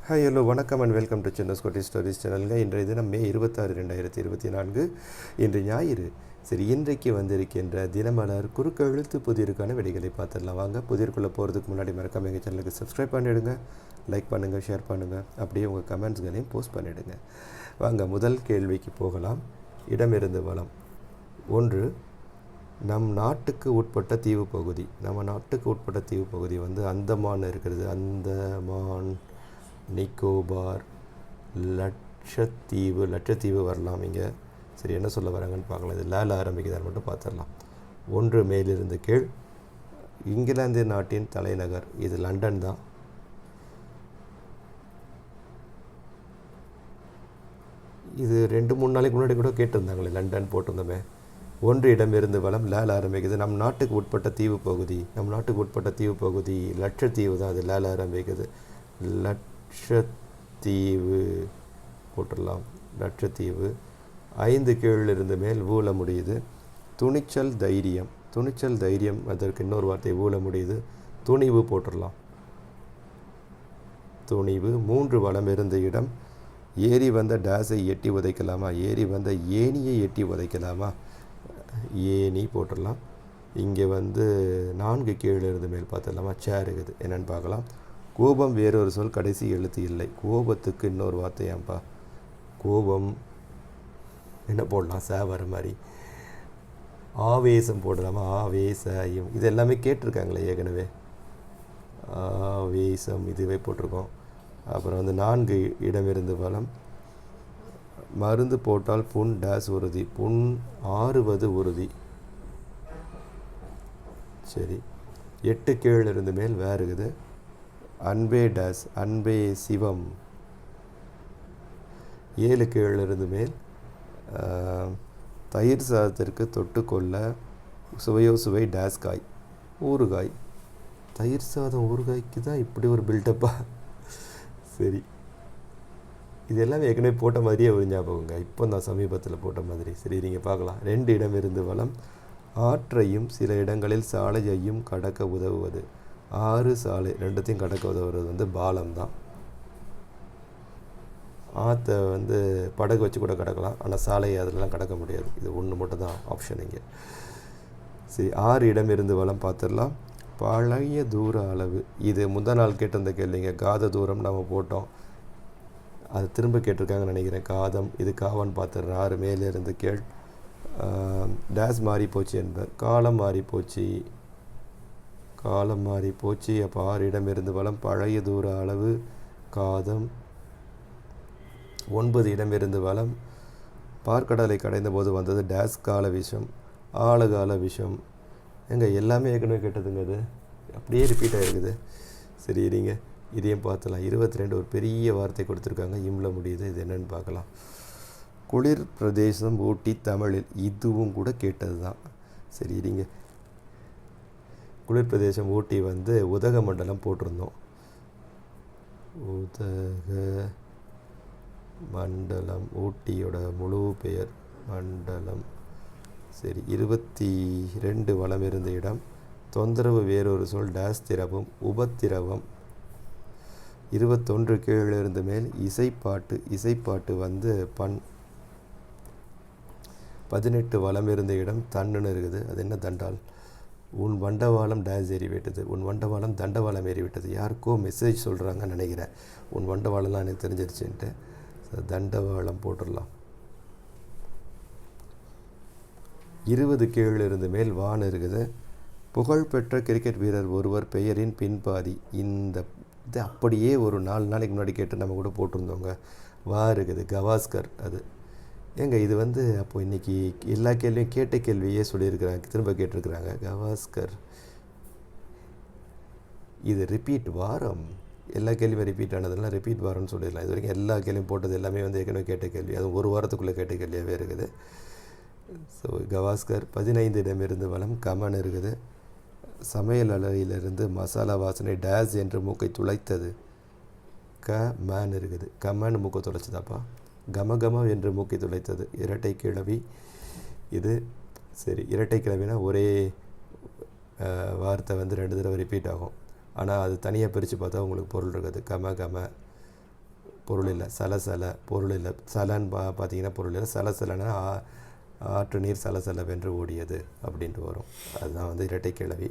Hi hello வணக்கம் and welcome to சின்ன scooty stories சேனலுங்க. இன்றைய தினம் மே 26 2024 இன்று ஞாயிறு. சரி, இன்றைக்கு வந்திருக்கின்ற தினமலர் குறுக்கெழுத்து புதிருக்கான விடைகளை பார்த்துடலாம். வாங்க, புதிருக்குள்ளே போகிறதுக்கு முன்னாடி மறக்காம எங்கள் சேனலுக்கு சப்ஸ்கிரைப் பண்ணிவிடுங்க, லைக் பண்ணுங்கள், ஷேர் பண்ணுங்கள், அப்படியே உங்கள் கமெண்ட்ஸ்களையும் போஸ்ட் பண்ணிவிடுங்க. வாங்க, முதல் கேள்விக்கு போகலாம். இடமிருந்து வளம். 1. நம் நாட்டுக்கு உட்பட்ட தீவு பகுதி. நம்ம நாட்டுக்கு உட்பட்ட தீவு பகுதி வந்து அந்தமான் இருக்கிறது. அந்தமான், நிக்கோபார், லட்சத்தீவு வரலாம் இங்கே. சரி, என்ன சொல்ல வராங்கன்னு பார்க்கலாம். இது லேல ஆரம்பிக்குதான்னு மட்டும் பார்த்துடலாம். 1 மேலிருந்து கீழ். இங்கிலாந்து நாட்டின் தலைநகர் இது லண்டன் தான். இது 2-3 நாளைக்கு முன்னாடி கூட கேட்டிருந்தாங்களே, லண்டன் போட்டிருந்தோமே. 1 இடமிருந்து வளம், லேல ஆரம்பிக்குது. நம் நாட்டுக்கு உட்பட்ட தீவு பகுதி. நம் நாட்டுக்கு உட்பட்ட தீவு பகுதி லட்சத்தீவு தான். அது லேல ஆரம்பிக்குது. லட்சத்தீவு போட்டுடலாம். லட்சத்தீவு. 5 கீழிருந்து மேல் ஊழ முடியுது. துணிச்சல், தைரியம். துணிச்சல், தைரியம், அதற்கு இன்னொரு வார்த்தை ஊழ முடியுது. துணிவு போட்டுடலாம். துணிவு. 3 வளம் இருந்த இடம். ஏறி வந்த டேஸை எட்டி உதைக்கலாமா? ஏறி வந்த ஏணியை எட்டி உதைக்கலாமா? ஏணி போட்டுடலாம். இங்கே வந்து 4 கீழிருந்து மேல் பார்த்துடலாமா? சேர் இருக்குது. என்னென்னு பார்க்கலாம். கோபம் வேறொரு சொல், கடைசி எழுத்து இல்லை. கோபத்துக்கு இன்னொரு வார்த்தையாம்பா. கோபம் என்ன போடலாம்? வர மாதிரி. ஆவேசம் போடலாமா? ஆவேசம். இது எல்லாமே கேட்டிருக்காங்களே ஏற்கனவே. ஆவேசம் இதுவே போட்டிருக்கோம். அப்புறம் வந்து 4 இடமிருந்து வளம். மருந்து போட்டால் புண் டேஸ் உறுதி. புண் ஆறுவது உறுதி. சரி. 8 கீழிருந்து மேல் வேறு இருக்குது. அன்பே டேஸ், அன்பே சிவம். 7 கீழிருந்து மேல். தயிர் சாதத்திற்கு தொட்டுக்கொள்ள சுவையோ சுவை டேஸ் காய், ஊறுகாய். தயிர் சாதம் ஊறுகாய்க்கு தான் இப்படி ஒரு பில்டப்பா? சரி, இது எல்லாம் ஏற்கனவே போட்ட மாதிரியே ஒரு ஞாபகங்க. இப்போ நான் சமீபத்தில் போட்ட மாதிரி. சரி, நீங்கள் பார்க்கலாம். 2 இடமிருந்து வளம். ஆற்றையும் சில இடங்களில் சாலையையும் கடக்க உதவுவது. ஆறு, சாலை ரெண்டுத்தையும் கடக்க உதவுறது வந்து பாலம் தான். ஆற்றை வந்து படகு வச்சு கூட கடக்கலாம், ஆனால் சாலையை அதிலலாம் கடக்க முடியாது. இது ஒன்று மட்டும் தான் ஆப்ஷன் இங்கே. சரி, 6 இடமிருந்து வளம் பார்த்துடலாம். பழைய தூர அளவு. இது முந்தா நாள் கேட்டிருந்த கேள்விங்க. காத தூரம் நம்ம போட்டோம், அது திரும்ப கேட்டிருக்காங்கன்னு நினைக்கிறேன். காதம். இது காவன் பார்த்துடுறேன். 6 மேலிருந்து கீழ். டேஸ் மாறி போச்சு என்பர். காலம் மாறி போச்சு. காலம் மாறி போச்சு. அப்போ 6 இடமிருந்து வளம். பழைய தூர அளவு, காதம். 9 இடமிருந்து வளம். பார்க்கடலை கடைந்த போது வந்தது டேஸ் கால விஷம், ஆழகால விஷம். எங்க எல்லாமே ஏற்கனவே கேட்டதுங்க. அது அப்படியே ரிப்பீட் ஆகிருக்குது. சரி, இருங்க, இதையும் பார்த்துலாம். 22 ஒரு பெரிய வார்த்தை கொடுத்துருக்காங்க, இம்ல முடியுது. இது என்னென்னு பார்க்கலாம். குளிர் பிரதேசம் ஊட்டி தமிழில். இதுவும் கூட கேட்டது தான். சரி, இருங்க. குளிர் பிரதேசம் ஊட்டி வந்து உதகமண்டலம் போட்டிருந்தோம். உதகமண்டலம் ஊட்டியோட முழு பெயர் மண்டலம். சரி, 22 வளம் இருந்த இடம். தொந்தரவு வேறொரு சொல் டேஸ் திரவம், உபத்திரவம். 21 கீழிருந்து மேல். இசைப்பாட்டு. இசைப்பாட்டு வந்து பண். 18 வளம் இருந்த இடம். தண்டுன்னு இருக்குது. அது என்ன? தண்டால். உன் வண்டவாளம் டேஸ் ஏறிவிட்டது. உன் வண்டவாளம் தண்டவாளம் ஏறிவிட்டது. யாருக்கோ மெசேஜ் சொல்கிறாங்கன்னு நினைக்கிறேன். உன் வண்டவாளம்லாம் எனக்கு தெரிஞ்சிருச்சுன்ட்டு. தண்டவாளம் போட்டுடலாம். 20 கீழிருந்து மேல். வான் இருக்குது. புகழ்பெற்ற கிரிக்கெட் வீரர் ஒருவர் பெயரின் பின்பாதி. இந்த இது அப்படியே ஒரு 4 நாளைக்கு முன்னாடி கேட்டு நம்ம கூட போட்டிருந்தோங்க. வா இருக்குது. கவாஸ்கர். அது ஏங்க இது வந்து அப்போது இன்றைக்கி எல்லா கேள்வியும் கேட்ட கேள்வியே சொல்லியிருக்கிறாங்க, திரும்ப கேட்டிருக்கிறாங்க. கவாஸ்கர். இது ரிப்பீட் வாரம். எல்லா கேள்வியும் ரிப்பீட் ஆனதெல்லாம் ரிப்பீட் வாரம்னு சொல்லிடலாம். இது வரைக்கும் எல்லா கேள்வியும் போட்டது எல்லாமே வந்து ஏற்கனவே கேட்ட கேள்வி. அது ஒரு வாரத்துக்குள்ளே கேட்ட கேள்வியாகவே இருக்குது. ஸோ கவாஸ்கர். 15 இடமிருந்து வளம். கமன் இருக்குது. சமையல் அறையிலிருந்து மசாலா வாசனை டேஸ் என்று மூக்கை துளைத்தது. மேன் இருக்குது. கமன் மூக்கை துளைச்சதாப்பா. கமகம என்று மூக்கை துளைத்தது. இரட்டை கிழவி இது. சரி, இரட்டை கிழவினா ஒரே வார்த்தை வந்து 2 தடவை ரிப்பீட் ஆகும். ஆனால் அது தனியாக பிரித்து பார்த்தா உங்களுக்கு பொருள் இருக்குது. கம கம. பொருள் இல்லை. சலசல பொருள் இல்லை. சலன்னு பார்த்தீங்கன்னா பொருள் இல்லை. சலசலன்னா ஆற்று நீர் சலசலவென்று ஓடியது அப்படின்ட்டு வரும். அதுதான் வந்து இரட்டை கிளவி.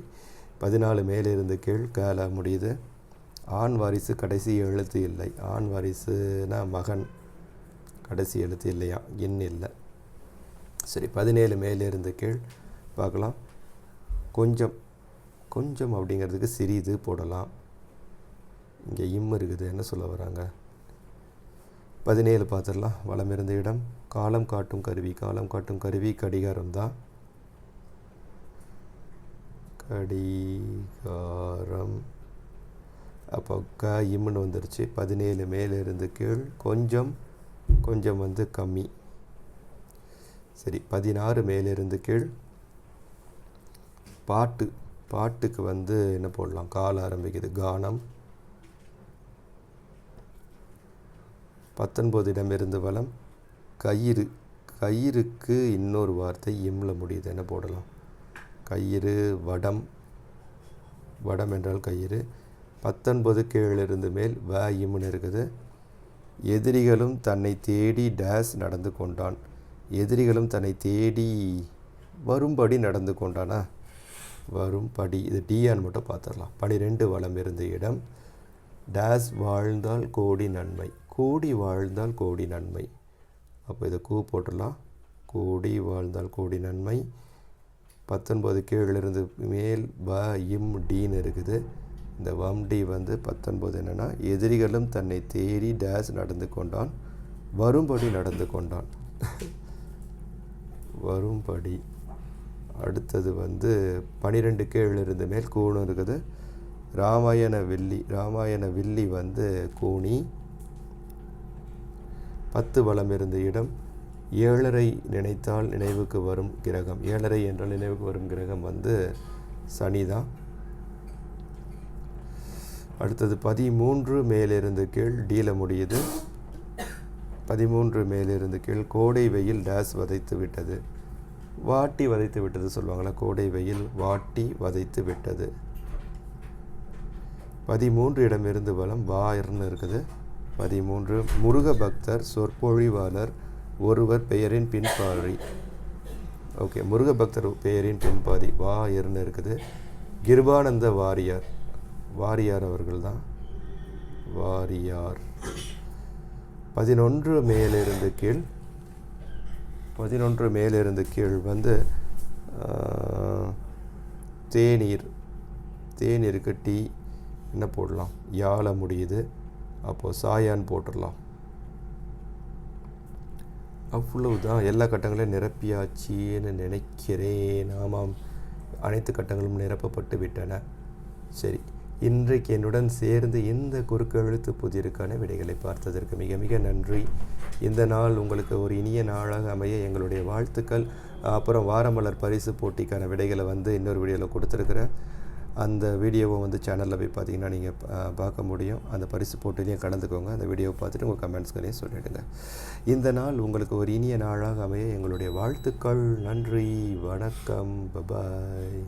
14 மேலிருந்து கீழ் கால முடியுது. ஆண் வாரிசு கடைசி எழுத்து இல்லை. ஆண் வாரிசுனா மகன், கடைசி எழுத்து இல்லையா, இன் இல்லை. சரி, 17 மேலிருந்து கீழ் பார்க்கலாம். கொஞ்சம், கொஞ்சம் அப்படிங்கிறதுக்கு சிறிது போடலாம். இங்கே இம் இருக்குது, என்ன சொல்ல வராங்க? 17 பார்த்துடலாம். வலம் இருந்த இடம் காலம் காட்டும் கருவி. காலம் காட்டும் கருவி கடிகாரம் தான். கடிகாரம். அப்போ இம்முன்னு வந்துருச்சு. 17 மேலிருந்து கீழ் கொஞ்சம், கொஞ்சம் வந்து கம்மி. சரி, 16 மேலிருந்து கீழ் பாட்டு. பாட்டுக்கு வந்து என்ன போடலாம்? கால ஆரம்பிக்குது, கானம். 19 இடமிருந்து வலம் கயிறு. கயிறுக்கு இன்னொரு வார்த்தை இம்ல முடியுது, என்ன போடலாம்? கயிறு, வடம். வடம் என்றால் கயிறு. 19 கீழிருந்து மேல் இம்முன்னு இருக்குது. எதிரிகளும் தன்னை தேடி டேஸ் நடந்து கொண்டான். எதிரிகளும் தன்னை தேடி வரும்படி நடந்து கொண்டானா? வரும்படி. இது டியான்னு மட்டும் பார்த்துடலாம். 12 வலம் இருந்த இடம் டேஸ் வாழ்ந்தால் கோடி நன்மை. கோடி வாழ்ந்தால் கோடி நன்மை. அப்போ இதை கூ போட்டுடலாம். கோடி வாழ்ந்தால் கோடி நன்மை. 19 கீழிருந்து மேல் இம் டீன்னு இருக்குது. இந்த வம்டி வந்து 19 என்னென்னா, எதிரிகளும் தன்னை தேடி டேஸ் நடந்து கொண்டான், வரும்படி நடந்து கொண்டான். வரும்படி. அடுத்தது வந்து 12 கீழிருந்து மேல் கூணு இருக்குது. ராமாயண வில்லி. ராமாயண வில்லி வந்து கூனி. 10 வலம் இருந்த இடம் 7:30 நினைத்தால் நினைவுக்கு வரும் கிரகம். 7:30 என்றால் நினைவுக்கு வரும் கிரகம் வந்து சனி தான். அடுத்தது 13 மேலிருந்து கீழ் டீல முடியுது. 13 மேலிருந்து கீழ் கோடை வெயில் டேஸ் வதைத்து விட்டது. வாட்டி வதைத்து விட்டது சொல்லுவாங்களா? கோடை வெயில் வாட்டி வதைத்து விட்டது. 13 இடமிருந்து வலம் வாயர்னு இருக்குது. 13 முருக பக்தர் சொற்பொழிவாளர் ஒருவர் பெயரின் பின்பாதி. ஓகே, முருக பக்தர் பெயரின் பின்பாதி வாயர்னு இருக்குது. கிருபானந்த வாரியார். வாரியார் அவர்கள் தான், வாரியார். 11 மேலிருந்து கீழ் 11 மேலிருந்து கீழ் வந்து தேநீர். தேநீருக்கு டீ என்ன போடலாம்? யாழ முடியுது. அப்போது சாயான்னு போட்டுடலாம். அவ்வளவுதான். எல்லா கட்டங்களையும் நிரப்பியாச்சின்னு நினைக்கிறேன். ஆமாம், அனைத்து கட்டங்களும் நிரப்பப்பட்டு விட்டன. சரி, இன்றைக்கு என்னுடன் சேர்ந்து இந்த குறுக்கெழுத்து புதிருக்கான விடைகளை பார்த்ததற்கு மிக மிக நன்றி. இந்த நாள் உங்களுக்கு ஒரு இனிய நாளாக அமைய எங்களுடைய வாழ்த்துக்கள். அப்புறம் வாரமலர் பரிசு போட்டிக்கான விடைகளை வந்து இன்னொரு வீடியோவில் கொடுத்துருக்குறேன். அந்த வீடியோவை வந்து சேனலில் போய் பார்த்தீங்கன்னா நீங்கள் பார்க்க முடியும். அந்த பரிசு போட்டிலையும் கலந்துக்கோங்க. அந்த வீடியோவை பார்த்துட்டு உங்கள் கமெண்ட்ஸ்களையும் சொல்லிவிடுங்க. இந்த நாள் உங்களுக்கு ஒரு இனிய நாளாக அமைய எங்களுடைய வாழ்த்துக்கள். நன்றி, வணக்கம், பபாய்.